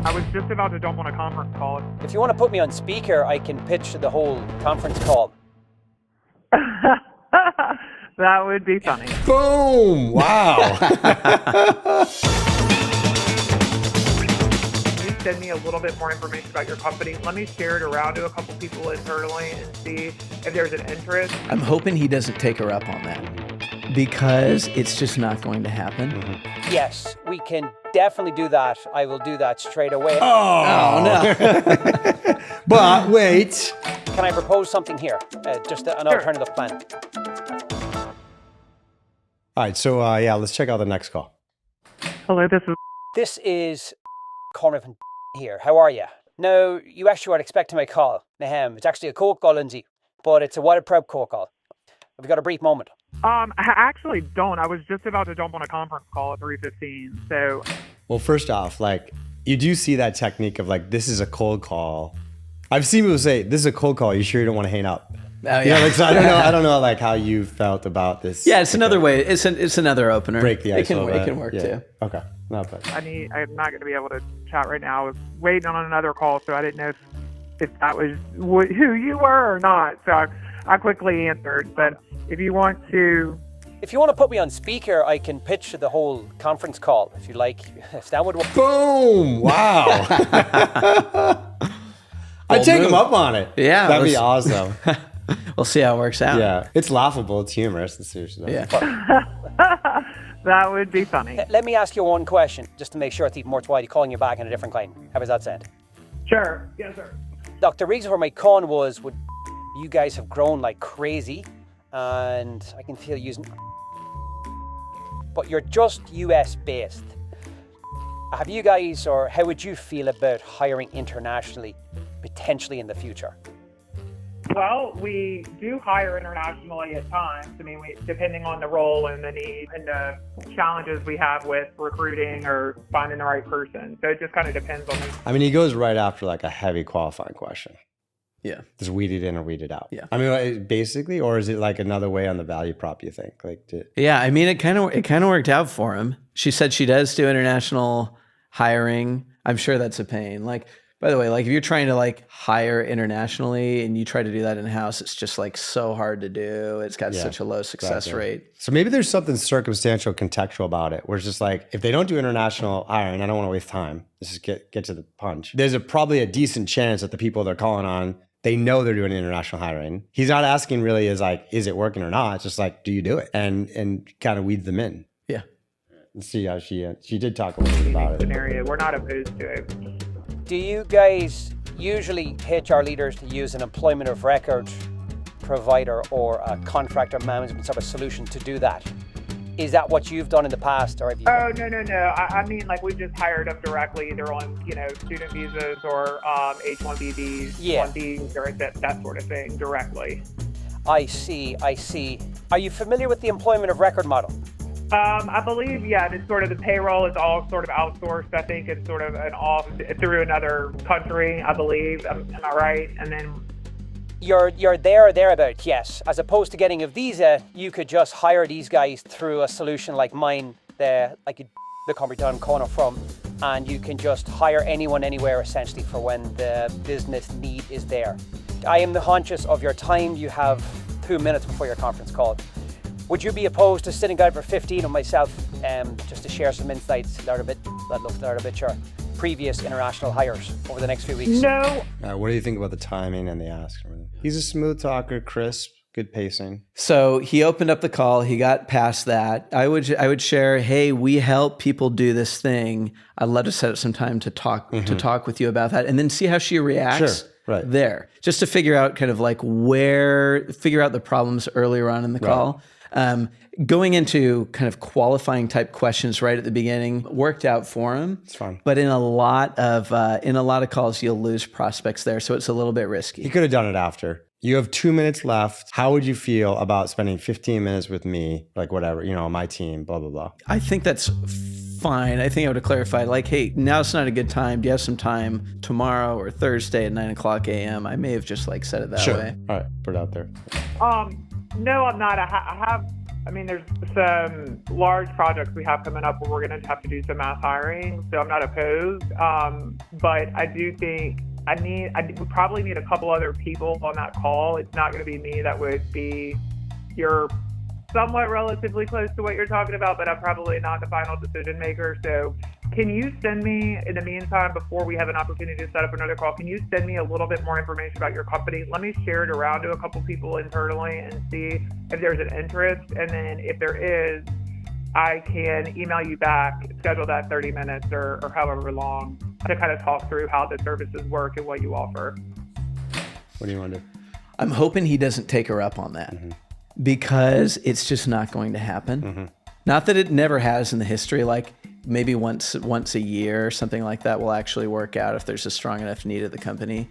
I was just about to jump on a conference call. If you want to put me on speaker, I can pitch the whole conference call. That would be funny. Boom! Wow. Can you send me a little bit more information about your company? Let me share it around to a couple people internally and see if there's an interest. I'm hoping he doesn't take her up on that because it's just not going to happen. Mm-hmm. Yes, we can definitely do that. I will do that straight away. Oh, no. But wait. Can I propose something here? Just an alternative plan. All right, so let's check out the next call. Hello, This is Conor from here. How are you? No, you actually weren't expecting my call. It's actually a cold call, Lindsay, but it's a wild prep cold call. Have you got a brief moment? I actually don't. I was just about to jump on a conference call at 3:15. So, Well, first off, like, you do see that technique of like, this is a cold call. I've seen people say, this is a cold call. You sure you don't want to hang up? Oh, yeah. Like, so I don't know like how you felt about this. Yeah, it's another way. It's another opener. Break the ice. It can work too. Okay, not bad. I'm not going to be able to chat right now. I was waiting on another call, so I didn't know if that was who you were or not. So I quickly answered. But if you want to put me on speaker, I can pitch the whole conference call, if you like. If that would work. Boom! Wow. I'd take him up on it. Yeah. That'd be awesome. We'll see how it works out. Yeah. It's laughable. It's humorous. It's seriously. Yeah. that would be funny. Let me ask you one question, just to make sure it's even worthwhile calling you back on a different line. How does that sound? Sure. Yes, sir. Look, the reason for my con was you guys have grown like crazy, and I can feel using. But you're just US based. Have you guys, or how would you feel about hiring internationally, potentially in the future? Well, we do hire internationally at times. I mean, depending on the role and the need and the challenges we have with recruiting or finding the right person. So it just kind of depends on I mean, he goes right after like a heavy qualifying question. Yeah. Just weed it in or weed it out. Yeah. I mean, basically, or is it like another way on the value prop, you think? Yeah, I mean, it kind of worked out for him. She said she does do international hiring. I'm sure that's a pain. Like, by the way, like if you're trying to like hire internationally and you try to do that in-house, it's just like so hard to do. It's got such a low success rate. So maybe there's something circumstantial, contextual about it, where it's just like, if they don't do international hiring, I don't want to waste time. Let's just get to the punch. There's probably a decent chance that the people they're calling on, they know they're doing international hiring. He's not asking really is it working or not? It's just like, do you do it? And kind of weed them in. Yeah. Let's see how she did talk a little bit about it. scenario. We're not opposed to it. Do you guys usually HR leaders to use an employment of record provider or a contractor management sort of solution to do that? Is that what you've done in the past, or have you? Oh, no. I mean, like, we just hired them directly, either on, student visas or H-1B Bs, 1Bs, or that sort of thing, directly. I see. Are you familiar with the employment of record model? I believe, it's sort of the payroll is all sort of outsourced. I think it's sort of through another country, I believe. Am I right? And then You're there or thereabout, yes. As opposed to getting a visa, you could just hire these guys through a solution like mine, the company I'm calling from, and you can just hire anyone anywhere essentially for when the business need is there. I am conscious of your time. You have 2 minutes before your conference call. Would you be opposed to sitting down for 15 of myself just to share some insights, learn a bit your previous international hires over the next few weeks? No. What do you think about the timing and the ask? He's a smooth talker, crisp, good pacing. So he opened up the call. He got past that. I would share, hey, we help people do this thing. I'd love to set up some time to talk with you about that, and then see how she reacts. Sure. Right. There, just to figure out kind of like figure out the problems earlier on in the call. Going into kind of qualifying type questions right at the beginning worked out for him. It's fine. But in a lot of calls, you'll lose prospects there. So it's a little bit risky. He could have done it after. You have 2 minutes left. How would you feel about spending 15 minutes with me, like whatever, my team, blah, blah, blah. I think that's fine. I think I would have clarified like, hey, now's not a good time. Do you have some time tomorrow or Thursday at 9:00 a.m.? I may have just like said it that way. All right. Put it out there. No, I'm not. I have I mean, there's some large projects we have coming up where we're going to have to do some mass hiring, so I'm not opposed. But I do think we probably need a couple other people on that call. It's not going to be me. That would be you're somewhat relatively close to what you're talking about, but I'm probably not the final decision maker. So can you send me, in the meantime, before we have an opportunity to set up another call, can you send me a little bit more information about your company? Let me share it around to a couple people internally and see if there's an interest. And then if there is, I can email you back, schedule that 30 minutes or however long to kind of talk through how the services work and what you offer. What do you want to do? I'm hoping he doesn't take her up on that because it's just not going to happen. Not that it never has in the history, like maybe once a year or something like that will actually work out if there's a strong enough need of the company.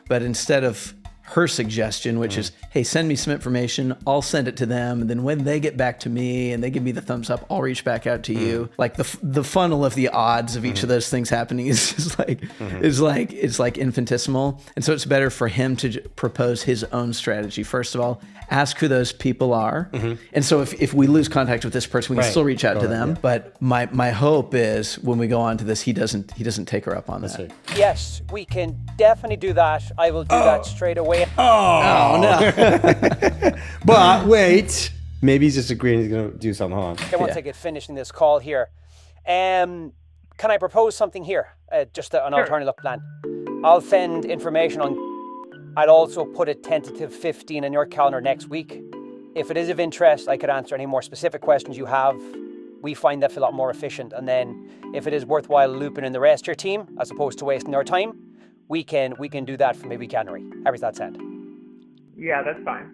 But instead of her suggestion, which is, hey, send me some information, I'll send it to them, and then when they get back to me and they give me the thumbs up, I'll reach back out to you. Like the funnel of the odds of each of those things happening is just like infinitesimal. And so it's better for him to propose his own strategy. First of all, ask who those people are. And so if we lose contact with this person, we can still reach out to them. But my hope is when we go on to this, he doesn't take her up on that. Yes, we can definitely do that. I will do that straight away. Oh no. But wait, maybe he's just agreeing he's going to do something. Hold on. Okay, once I get finishing this call here, can I propose something here? Just an alternative plan. I'll send information on. I'll also put a tentative 15 in your calendar next week. If it is of interest, I could answer any more specific questions you have. We find that a lot more efficient. And then if it is worthwhile looping in the rest of your team, as opposed to wasting our time, we can do that for maybe January. How does that sound? Yeah, that's fine.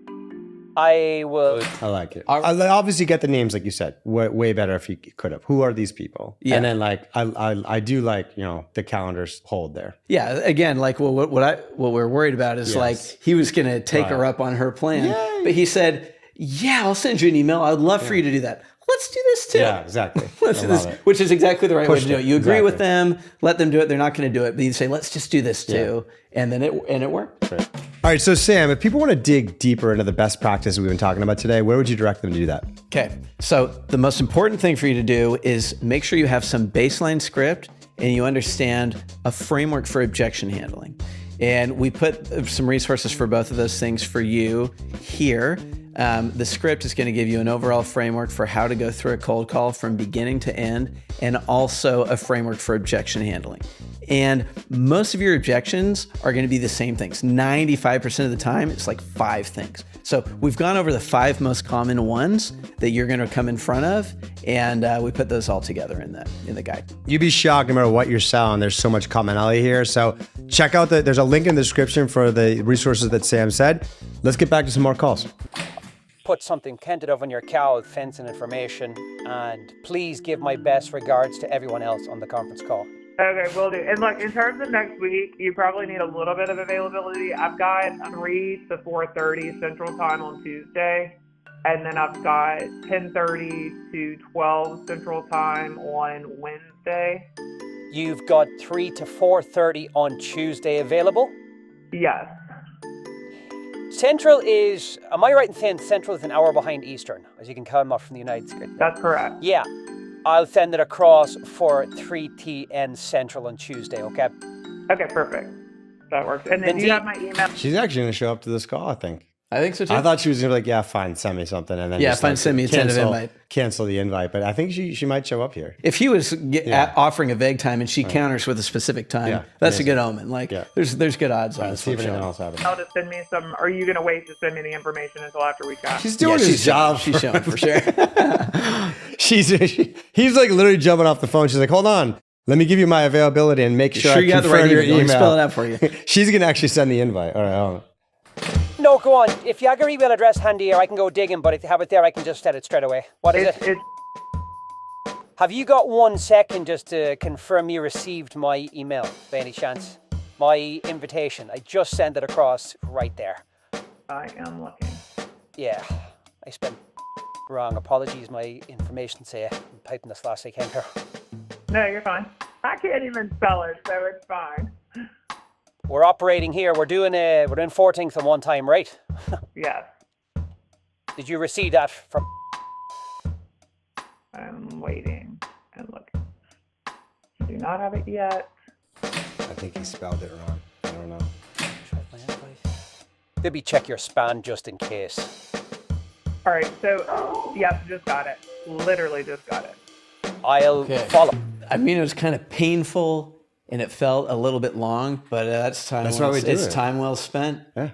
I will. I like it. I'll obviously get the names like you said. Way better if you could have. Who are these people? Yeah. And then like I do like the calendars hold there. Yeah. Again, like what we're worried about is like he was going to take her up on her plan, but he said, "Yeah, I'll send you an email. I'd love for you to do that. Let's do this too." Yeah, exactly. Let's do this, which is exactly the right way to do it. You agree with them, let them do it. They're not going to do it, but you say, "Let's just do this too," and then it worked. Right. All right, so Sam, if people want to dig deeper into the best practices we've been talking about today, where would you direct them to do that? Okay, so the most important thing for you to do is make sure you have some baseline script and you understand a framework for objection handling. And we put some resources for both of those things for you here. The script is going to give you an overall framework for how to go through a cold call from beginning to end, and also a framework for objection handling. And most of your objections are going to be the same things. 95% of the time, it's like 5 things. So we've gone over the 5 most common ones that you're going to come in front of, and we put those all together in the guide. You'd be shocked no matter what you're selling. There's so much commonality here. So check out there's a link in the description for the resources that Sam said. Let's get back to some more calls. Put something tentative on your cow, fencing information, and please give my best regards to everyone else on the conference call. Okay, will do. And look, in terms of next week, you probably need a little bit of availability. I've got 3 to 4:30 Central Time on Tuesday, and then I've got 10:30 to 12 Central Time on Wednesday. You've got 3 to 4:30 on Tuesday available? Yes. Central is, am I right in saying Central is an hour behind Eastern, as you can come up from the United States? That's correct. Yeah. I'll send it across for 3 TN Central on Tuesday, okay? Okay, perfect. That works. And then do you have my email? She's actually going to show up to this call, I think. I think so too. I thought she was going to be like, yeah, fine, send me something. And then send me a tentative invite. Cancel the invite. But I think she might show up here. If he was offering a vague time and she counters with a specific time, that's a good omen. Like there's good odds on this. See if anything else happens. I'll just send me some. Are you going to wait to send me the information until after we chat? She's doing his job. She's showing for sure. He's like literally jumping off the phone. She's like, hold on. Let me give you my availability and make sure I you got the confirm right your email. email. Spell it out for you. She's going to actually send the invite. All right, hold on. No, go on. If you have your email address handy, or I can go digging, but if you have it there, I can just set it straight away. What is it? Have you got 1 second just to confirm you received my email, by any chance? My invitation. I just sent it across right there. I am looking. Yeah, I spelled wrong. Apologies, my information say I'm typing this last weekend here. No, you're fine. I can't even spell it, so it's fine. We're operating here. We're doing 4 things at one time, right? Yes. Did you receive that from? I'm waiting and look. Do not have it yet. I think he spelled it wrong. I don't know. Maybe check your spam just in case. All right, so yes, just got it. Literally just got it. I'll follow. I mean, it was kind of painful and it felt a little bit long, but that's time. That's why we do it's it. time well spent. Yeah.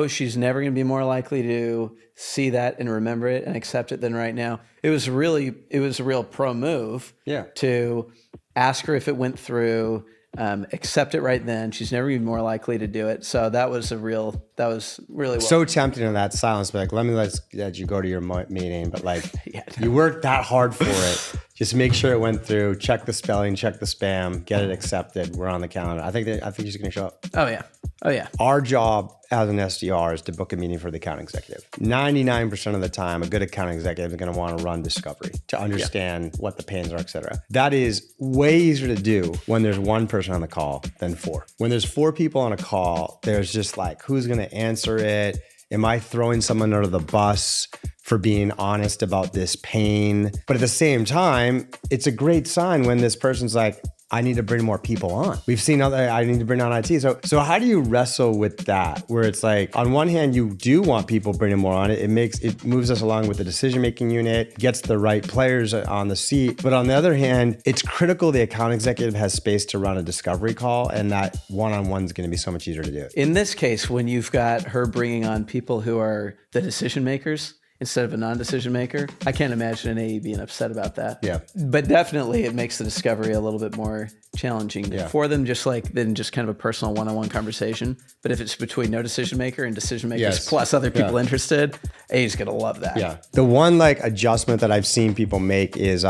She's never going to be more likely to see that and remember it and accept it than right now. It was a real pro move. Yeah. To ask her if it went through, accept it right then. She's never even more likely to do it. So that was really well. So tempting in that silence, but like, let you go to your meeting, but like, Yeah. you worked that hard for it. Just make sure it went through. Check the spelling, check the spam, get it accepted. We're on the calendar. I think she's going to show up. Oh yeah. Our job as an SDR is to book a meeting for the account executive. 99% of the time, a good account executive is going to want to run discovery to understand what the pains are, et cetera. That is way easier to do when there's one person on the call than 4. When there's 4 people on a call, there's just like, who's going to answer it? Am I throwing someone under the bus for being honest about this pain? But at the same time, it's a great sign when this person's like, I need to bring more people on. We've seen I need to bring on IT. So how do you wrestle with that? Where it's like, on one hand, you do want people bringing more on it. It moves us along with the decision-making unit, gets the right players on the seat. But on the other hand, it's critical the account executive has space to run a discovery call, and that one-on-one is going to be so much easier to do. In this case, when you've got her bringing on people who are the decision makers instead of a non-decision maker, I can't imagine an AE being upset about that. Yeah. But definitely it makes the discovery a little bit more challenging for them, just kind of a personal one-on-one conversation. But if it's between no decision maker and decision makers plus other people interested, AE's gonna love that. Yeah. The one adjustment that I've seen people make is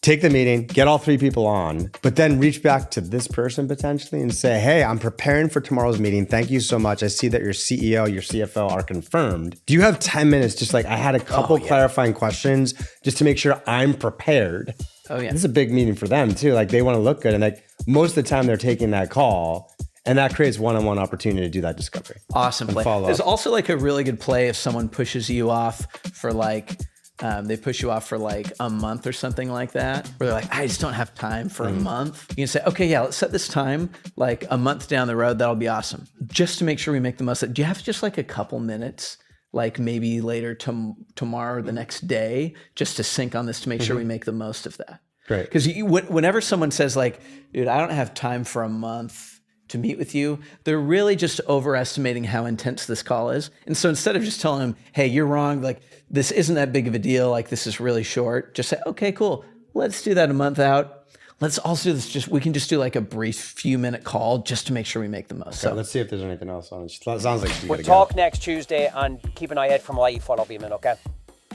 take the meeting, get all 3 people on, but then reach back to this person potentially and say, hey, I'm preparing for tomorrow's meeting. Thank you so much. I see that your CEO, your CFO are confirmed. Do you have 10 minutes? Just like, I had a couple clarifying questions just to make sure I'm prepared. Oh yeah. This is a big meeting for them too. Like, they want to look good. And like, most of the time they're taking that call, and that creates one-on-one opportunity to do that discovery. Awesome play. There's also like a really good play if someone pushes you off for they push you off for like a month or something like that, where they're like, I just don't have time for a month. You can say, okay, yeah, let's set this time like a month down the road. That'll be awesome. Just to make sure we make the most of it. Do you have just like a couple minutes, like maybe later tomorrow or the next day, just to sync on this to make sure we make the most of that? Great. Because whenever someone says like, dude, I don't have time for a month to meet with you, they're really just overestimating how intense this call is. And so instead of just telling them, hey, you're wrong, like this isn't that big of a deal, like this is really short, just say, okay, cool, let's do that a month out. Let's also do this, we can just do like a brief few-minute call just to make sure we make the most. Okay, so let's see if there's anything else on it. Sounds like she's We'll gonna talk go. next Tuesday and keep an eye out for my follow-up email, okay?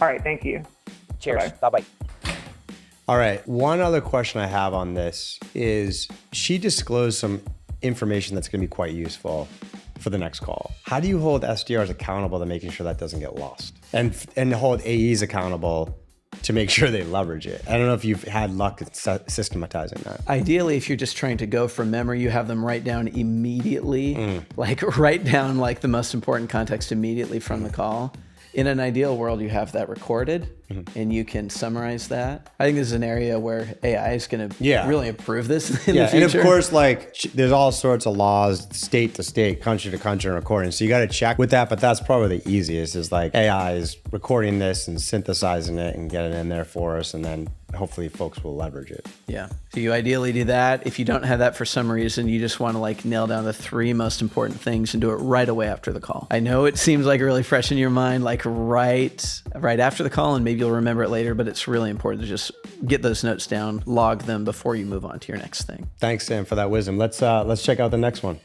All right, thank you. Cheers. Bye-bye. All right. One other question I have on this is, she disclosed some information that's going to be quite useful for the next call. How do you hold SDRs accountable to making sure that doesn't get lost, and hold AEs accountable to make sure they leverage it? I don't know if you've had luck at systematizing that. ideally, if you're just trying to go from memory, you have them write down immediately, like write down like the most important context immediately from the call. In an ideal world, you have that recorded and you can summarize that. I think this is an area where AI is going to really improve this in the future. And of course, like, there's all sorts of laws, state to state, country to country, and recording. So you got to check with that, but that's probably the easiest, is like AI is recording this and synthesizing it and getting it in there for us, and then hopefully folks will leverage it. Yeah. So you ideally do that. If you don't have that for some reason, you just want to like nail down the 3 most important things and do it right away after the call. I know it seems like really fresh in your mind, like right after the call, and maybe you'll remember it later, but it's really important to just get those notes down, log them before you move on to your next thing. Thanks, Sam, for that wisdom. Let's check out the next one.